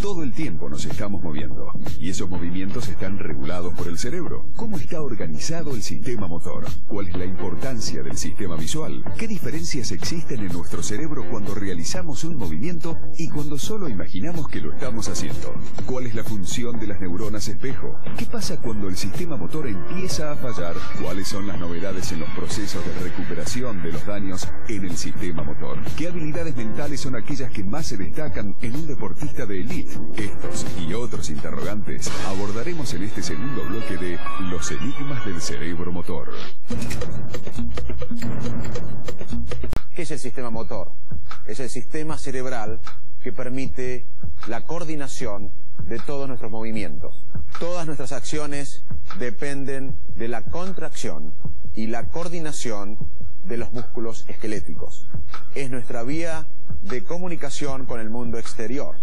Todo el tiempo nos estamos moviendo, y esos movimientos están regulados por el cerebro. ¿Cómo está organizado el sistema motor? ¿Cuál es la importancia del sistema visual? ¿Qué diferencias existen en nuestro cerebro cuando realizamos un movimiento y cuando solo imaginamos que lo estamos haciendo? ¿Cuál es la función de las neuronas espejo? ¿Qué pasa cuando el sistema motor empieza a fallar? ¿Cuáles son las novedades en los procesos de recuperación de los daños en el sistema motor? ¿Qué habilidades mentales son aquellas que más se destacan en un deportista de élite? Estos y otros interrogantes abordaremos en este segundo bloque de Los enigmas del cerebro motor. ¿Qué es el sistema motor? Es el sistema cerebral que permite la coordinación de todos nuestros movimientos. Todas nuestras acciones dependen de la contracción y la coordinación de los músculos esqueléticos. Es nuestra vía de comunicación con el mundo exterior,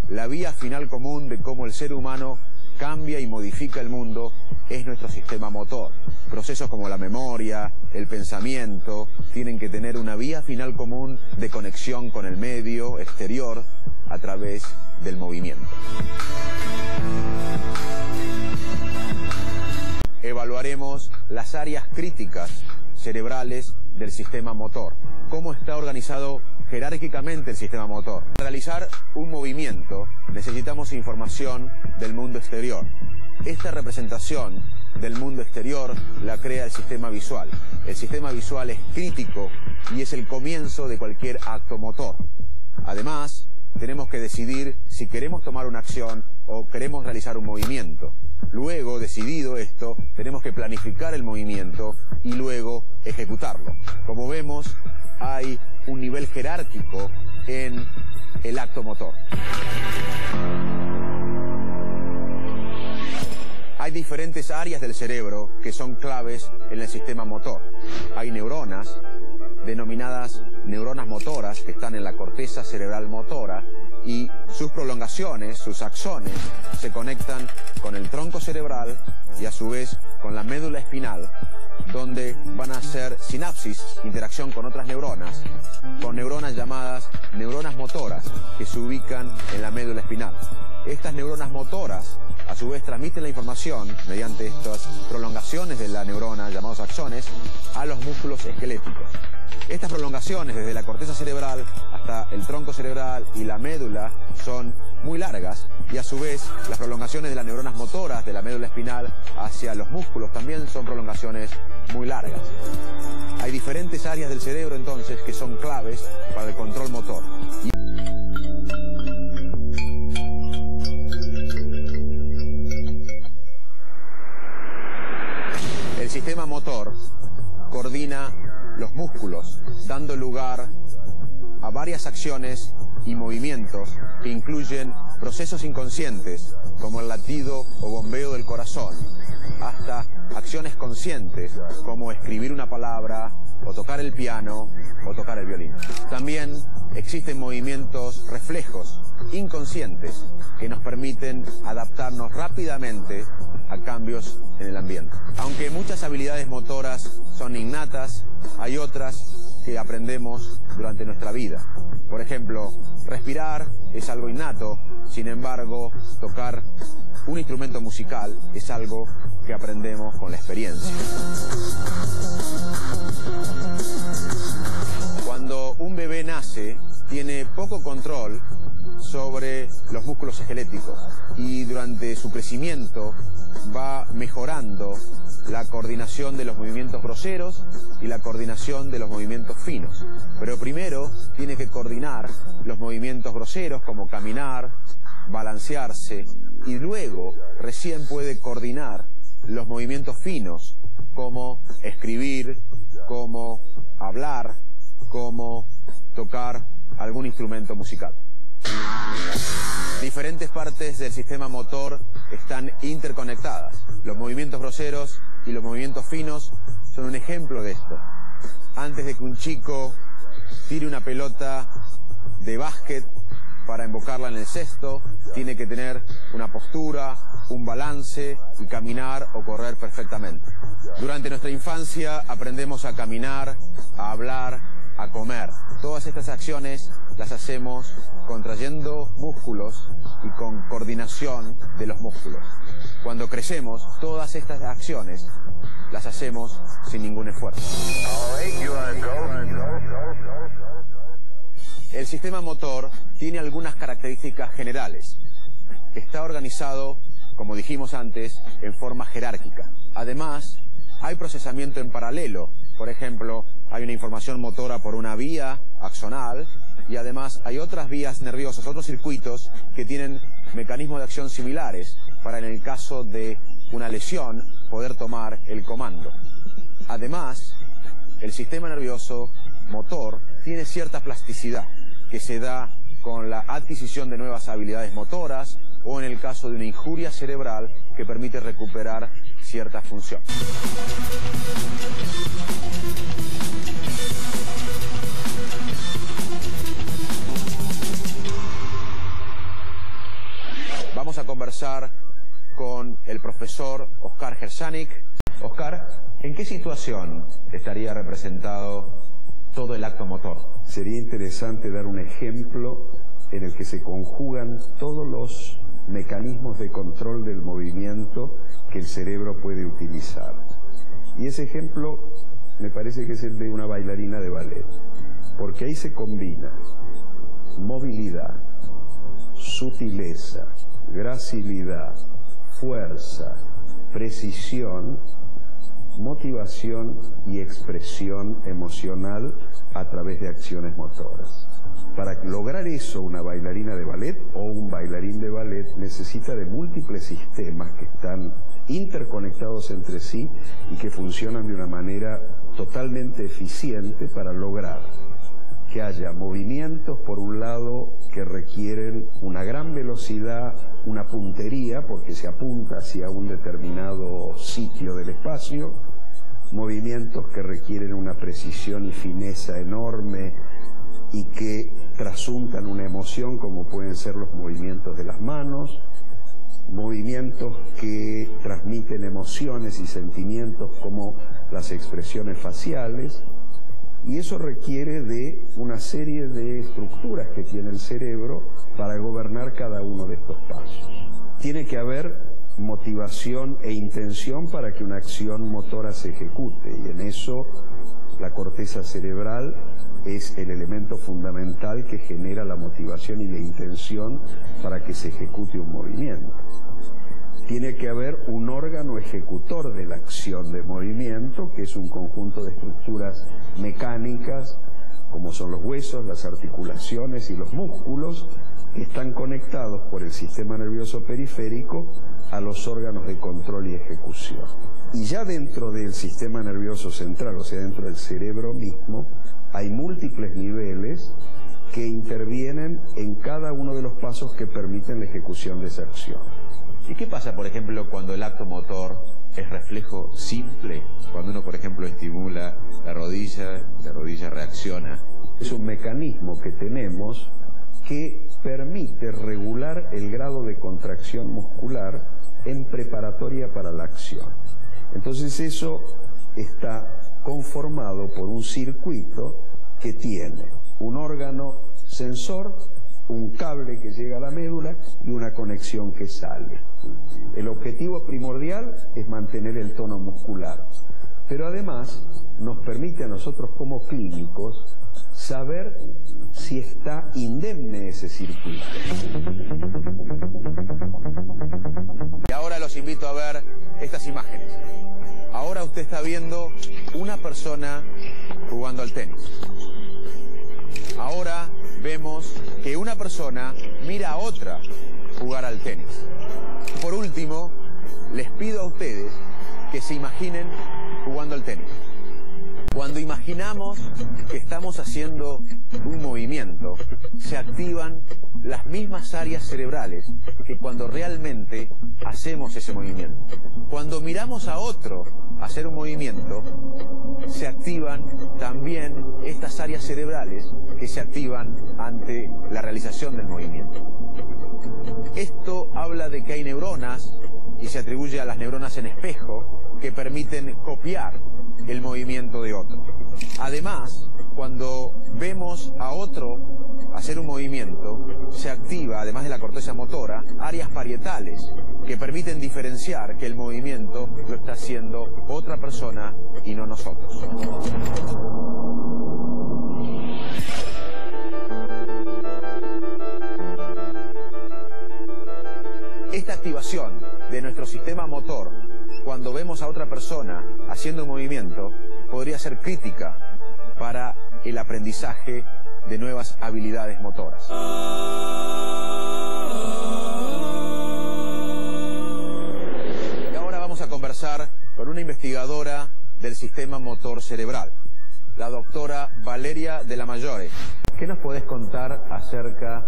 la vía final común de cómo el ser humano cambia y modifica el mundo es nuestro sistema motor. Procesos como la memoria, el pensamiento, tienen que tener una vía final común de conexión con el medio exterior a través del movimiento. Evaluaremos las áreas críticas cerebrales del sistema motor. ¿Cómo está organizado jerárquicamente el sistema motor? Para realizar un movimiento necesitamos información del mundo exterior. Esta representación del mundo exterior la crea el sistema visual. El sistema visual es crítico y es el comienzo de cualquier acto motor. Además, tenemos que decidir si queremos tomar una acción o queremos realizar un movimiento. Luego, decidido esto, tenemos que planificar el movimiento y luego ejecutarlo. Como vemos, hay un nivel jerárquico en el acto motor. Hay diferentes áreas del cerebro que son claves en el sistema motor. Hay neuronas, denominadas neuronas motoras, que están en la corteza cerebral motora, y sus prolongaciones, sus axones, se conectan con el tronco cerebral y a su vez con la médula espinal, donde van a hacer sinapsis, interacción con otras neuronas, con neuronas llamadas neuronas motoras, que se ubican en la médula espinal. Estas neuronas motoras, a su vez, transmiten la información mediante estas prolongaciones de la neurona, llamados axones, a los músculos esqueléticos. Estas prolongaciones desde la corteza cerebral hasta el tronco cerebral y la médula son muy largas y a su vez las prolongaciones de las neuronas motoras de la médula espinal hacia los músculos también son prolongaciones muy largas. Hay diferentes áreas del cerebro entonces que son claves para el control motor. El sistema motor coordina los músculos, dando lugar a varias acciones y movimientos que incluyen procesos inconscientes, como el latido o bombeo del corazón, hasta acciones conscientes, como escribir una palabra, o tocar el piano, o tocar el violín. También existen movimientos reflejos, inconscientes, que nos permiten adaptarnos rápidamente a cambios en el ambiente. Aunque muchas habilidades motoras son innatas, hay otras que aprendemos durante nuestra vida. Por ejemplo, respirar es algo innato, sin embargo, tocar un instrumento musical es algo que aprendemos con la experiencia. Cuando un bebé nace, tiene poco control sobre los músculos esqueléticos y durante su crecimiento va mejorando la coordinación de los movimientos groseros y la coordinación de los movimientos finos. Pero primero tiene que coordinar los movimientos groseros como caminar, balancearse, y luego recién puede coordinar los movimientos finos como escribir, como hablar, como tocar algún instrumento musical. Diferentes partes del sistema motor están interconectadas. Los movimientos groseros y los movimientos finos son un ejemplo de esto. Antes de que un chico tire una pelota de básquet para embocarla en el cesto, tiene que tener una postura, un balance y caminar o correr perfectamente. Durante nuestra infancia aprendemos a caminar, a hablar, a comer. Todas estas acciones las hacemos contrayendo músculos y con coordinación de los músculos. Cuando crecemos, todas estas acciones las hacemos sin ningún esfuerzo. El sistema motor tiene algunas características generales. Está organizado, como dijimos antes, en forma jerárquica. Además, hay procesamiento en paralelo. Por ejemplo, hay una información motora por una vía axonal y además hay otras vías nerviosas, otros circuitos que tienen mecanismos de acción similares para, en el caso de una lesión, poder tomar el comando. Además, el sistema nervioso motor tiene cierta plasticidad que se da con la adquisición de nuevas habilidades motoras o en el caso de una injuria cerebral que permite recuperar cierta función. Vamos a conversar con el profesor Oscar Gersanik. Oscar, ¿en qué situación estaría representado todo el acto motor? Sería interesante dar un ejemplo en el que se conjugan todos los mecanismos de control del movimiento que el cerebro puede utilizar. Y ese ejemplo me parece que es el de una bailarina de ballet, porque ahí se combina movilidad, sutileza, gracilidad, fuerza, precisión, motivación y expresión emocional a través de acciones motoras. Para lograr eso, una bailarina de ballet o un bailarín de ballet necesita de múltiples sistemas que están interconectados entre sí y que funcionan de una manera totalmente eficiente para lograr que haya movimientos, por un lado, que requieren una gran velocidad, una puntería, porque se apunta hacia un determinado sitio del espacio, movimientos que requieren una precisión y fineza enorme y que trasuntan una emoción, como pueden ser los movimientos de las manos, movimientos que transmiten emociones y sentimientos como las expresiones faciales. Y eso requiere de una serie de estructuras que tiene el cerebro para gobernar cada uno de estos pasos. Tiene que haber motivación e intención para que una acción motora se ejecute, y en eso la corteza cerebral es el elemento fundamental que genera la motivación y la intención para que se ejecute un movimiento. Tiene que haber un órgano ejecutor de la acción de movimiento, que es un conjunto de estructuras mecánicas, como son los huesos, las articulaciones y los músculos, que están conectados por el sistema nervioso periférico a los órganos de control y ejecución. Y ya dentro del sistema nervioso central, o sea, dentro del cerebro mismo, hay múltiples niveles que intervienen en cada uno de los pasos que permiten la ejecución de esa acción. ¿Y qué pasa, por ejemplo, cuando el acto motor es reflejo simple? Cuando uno, por ejemplo, estimula la rodilla reacciona. Es un mecanismo que tenemos que permite regular el grado de contracción muscular en preparatoria para la acción. Entonces eso está conformado por un circuito que tiene un órgano sensor, un cable que llega a la médula y una conexión que sale. El objetivo primordial es mantener el tono muscular, pero además nos permite a nosotros como clínicos saber si está indemne ese circuito. Y ahora los invito a ver estas imágenes. Ahora usted está viendo una persona jugando al tenis. Ahora vemos que una persona mira a otra jugar al tenis. Por último, les pido a ustedes que se imaginen jugando al tenis. Cuando imaginamos que estamos haciendo un movimiento, se activan las mismas áreas cerebrales que cuando realmente hacemos ese movimiento. Cuando miramos a otro hacer un movimiento, se activan también estas áreas cerebrales que se activan ante la realización del movimiento. Esto habla de que hay neuronas, y se atribuye a las neuronas en espejo, que permiten copiar el movimiento de otro. Además, Cuando vemos a otro hacer un movimiento, se activa, además de la corteza motora, áreas parietales que permiten diferenciar que el movimiento lo está haciendo otra persona y no nosotros. Esta activación de nuestro sistema motor, cuando vemos a otra persona haciendo un movimiento, podría ser crítica para el aprendizaje de nuevas habilidades motoras. Y ahora vamos a conversar con una investigadora del sistema motor cerebral, la doctora Valeria de la Maggiore. ¿Qué nos podés contar acerca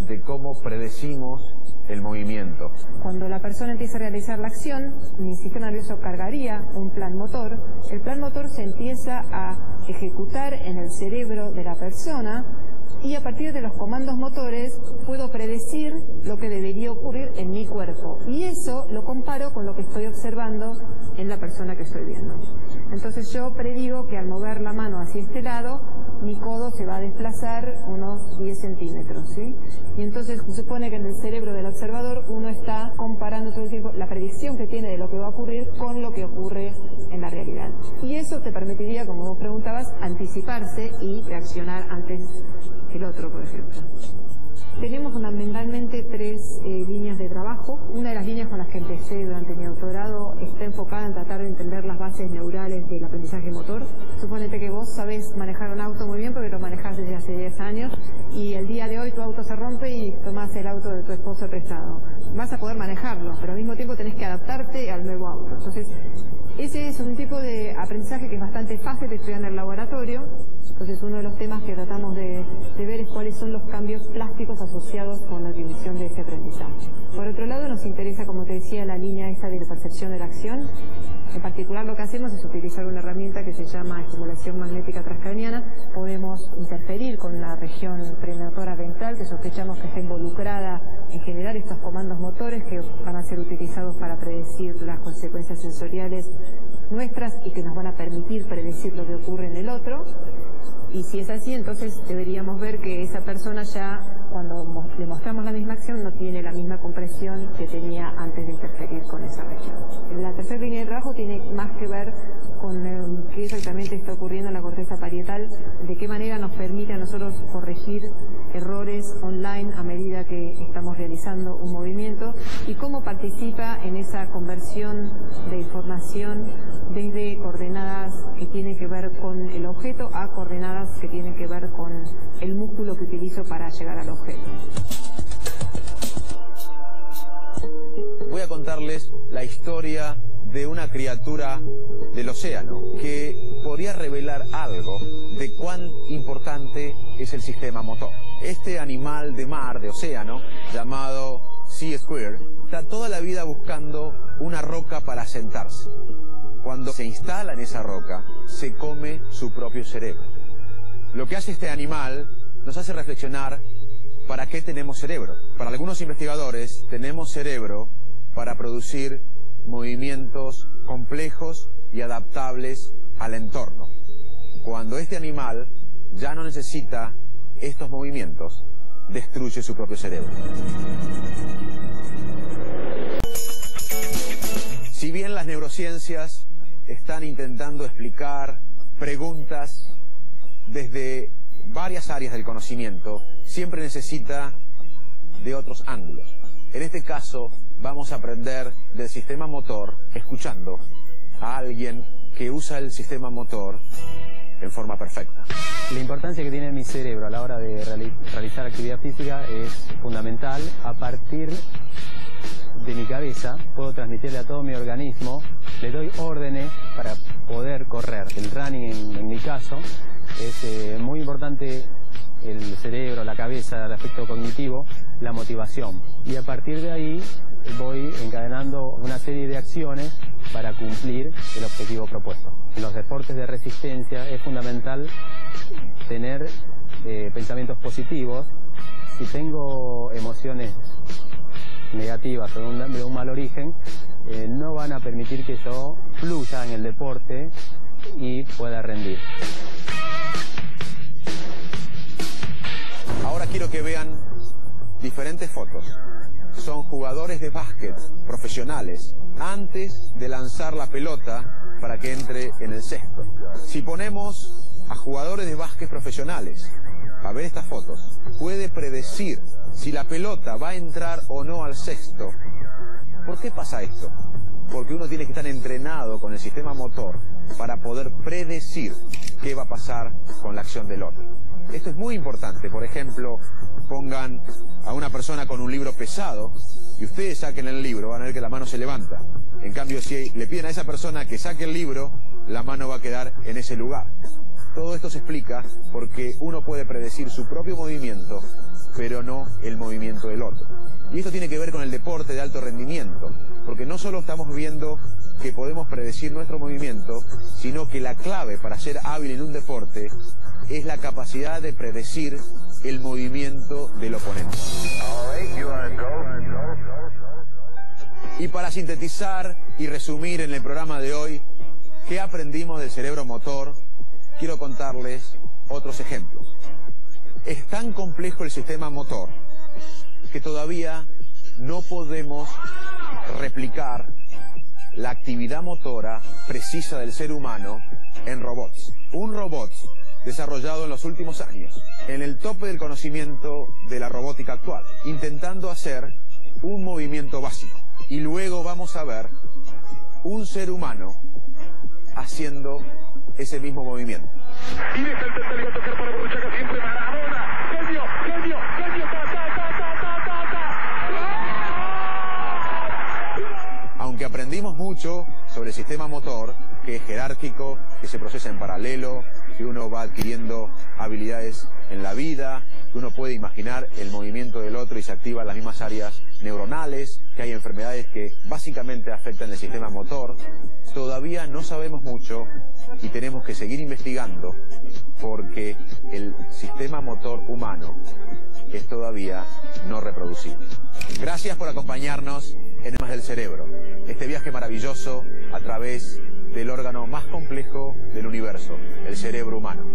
de cómo predecimos el movimiento? Cuando la persona empieza a realizar la acción, mi sistema nervioso cargaría un plan motor. El plan motor se empieza a ejecutar en el cerebro de la persona y a partir de los comandos motores puedo predecir lo que debería ocurrir en mi cuerpo. Y eso lo comparo con lo que estoy observando en la persona que estoy viendo. Entonces yo predigo que al mover la mano hacia este lado, mi codo se va a desplazar unos 10 centímetros, ¿sí? Y entonces se supone que en el cerebro del observador uno está comparando todo el tiempo la predicción que tiene de lo que va a ocurrir con lo que ocurre en la realidad. Y eso te permitiría, como vos preguntabas, anticiparse y reaccionar antes que el otro, por ejemplo. Tenemos fundamentalmente 3 líneas de trabajo. Una de las líneas con las que empecé durante mi doctorado está enfocada en tratar de entender las bases neurales del aprendizaje motor. Suponete que vos sabés manejar un auto muy bien porque lo manejás desde hace 10 años y el día de hoy tu auto se rompe y tomás el auto de tu esposo prestado. Vas a poder manejarlo, pero al mismo tiempo tenés que adaptarte al nuevo auto. Entonces, ese es un tipo de aprendizaje que es bastante fácil de estudiar en el laboratorio. Entonces, uno de los temas que tratamos de ver es cuáles son los cambios plásticos asociados con la adquisición de ese aprendizaje. Por otro lado, nos interesa, como te decía, la línea esa de la percepción de la acción. En particular, lo que hacemos es utilizar una herramienta que se llama estimulación magnética transcraniana. Podemos interferir con la región premotora ventral, que sospechamos que está involucrada en generar estos comandos motores que van a ser utilizados para predecir las consecuencias sensoriales nuestras y que nos van a permitir predecir lo que ocurre en el otro. Y si es así, entonces deberíamos ver que esa persona ya, cuando le mostramos la misma acción, no tiene la misma compresión que tenía antes de interferir con esa región. La tercera línea de trabajo tiene más que ver con qué exactamente está ocurriendo en la corteza parietal, de qué manera nos permite a nosotros corregir errores online a medida que estamos realizando un movimiento y cómo participa en esa conversión de información desde coordenadas que tienen que ver con el objeto a coordenadas que tienen que ver con el músculo que utilizo para llegar al objeto. Voy a contarles la historia de una criatura del océano que podría revelar algo de cuán importante es el sistema motor. Este animal de mar, de océano, llamado Sea Squirrel, está toda la vida buscando una roca para asentarse. Cuando se instala en esa roca, se come su propio cerebro. Lo que hace este animal nos hace reflexionar para qué tenemos cerebro. Para algunos investigadores, tenemos cerebro para producir movimientos complejos y adaptables al entorno. Cuando este animal ya no necesita estos movimientos, destruye su propio cerebro. Si bien las neurociencias están intentando explicar preguntas desde varias áreas del conocimiento, siempre necesita de otros ángulos. En este caso, vamos a aprender del sistema motor escuchando a alguien que usa el sistema motor en forma perfecta. La importancia que tiene mi cerebro a la hora de realizar actividad física es fundamental. A partir de mi cabeza puedo transmitirle a todo mi organismo, le doy órdenes para poder correr. El running en mi caso es muy importante, el cerebro, la cabeza, el aspecto cognitivo, la motivación. Y a partir de ahí voy encadenando una serie de acciones para cumplir el objetivo propuesto. En los deportes de resistencia es fundamental tener pensamientos positivos. Si tengo emociones negativas o de un mal origen, no van a permitir que yo fluya en el deporte y pueda rendir. quiero que vean diferentes fotos. Son jugadores de básquet profesionales antes de lanzar la pelota para que entre en el cesto. Si ponemos a jugadores de básquet profesionales a ver estas fotos, puede predecir si la pelota va a entrar o no al cesto. ¿Por qué pasa esto? Porque uno tiene que estar entrenado con el sistema motor para poder predecir qué va a pasar con la acción del otro. Esto es muy importante. Por ejemplo, pongan a una persona con un libro pesado y ustedes saquen el libro, van a ver que la mano se levanta. En cambio, si le piden a esa persona que saque el libro, la mano va a quedar en ese lugar. Todo esto se explica porque uno puede predecir su propio movimiento, pero no el movimiento del otro. Y esto tiene que ver con el deporte de alto rendimiento, porque no solo estamos viendo que podemos predecir nuestro movimiento, sino que la clave para ser hábil en un deporte es la capacidad de predecir el movimiento del oponente. Y para sintetizar y resumir en el programa de hoy qué aprendimos del cerebro motor, quiero contarles otros ejemplos. Es tan complejo el sistema motor que todavía no podemos replicar la actividad motora precisa del ser humano en robots. Un robot desarrollado en los últimos años, en el tope del conocimiento de la robótica actual, intentando hacer un movimiento básico. Y luego vamos a ver un ser humano haciendo ese mismo movimiento. Y deja el tercer, a tocar para Borruchaga, siempre Maradona. Genio, genio, genio, Aunque aprendimos mucho sobre el sistema motor, que es jerárquico, que se procesa en paralelo, que uno va adquiriendo habilidades en la vida, que uno puede imaginar el movimiento del otro y se activan las mismas áreas neuronales, que hay enfermedades que básicamente afectan el sistema motor, todavía no sabemos mucho y tenemos que seguir investigando porque el sistema motor humano es todavía no reproducible. Gracias por acompañarnos en Más del Cerebro, este viaje maravilloso a través del órgano más complejo del universo, el cerebro humano.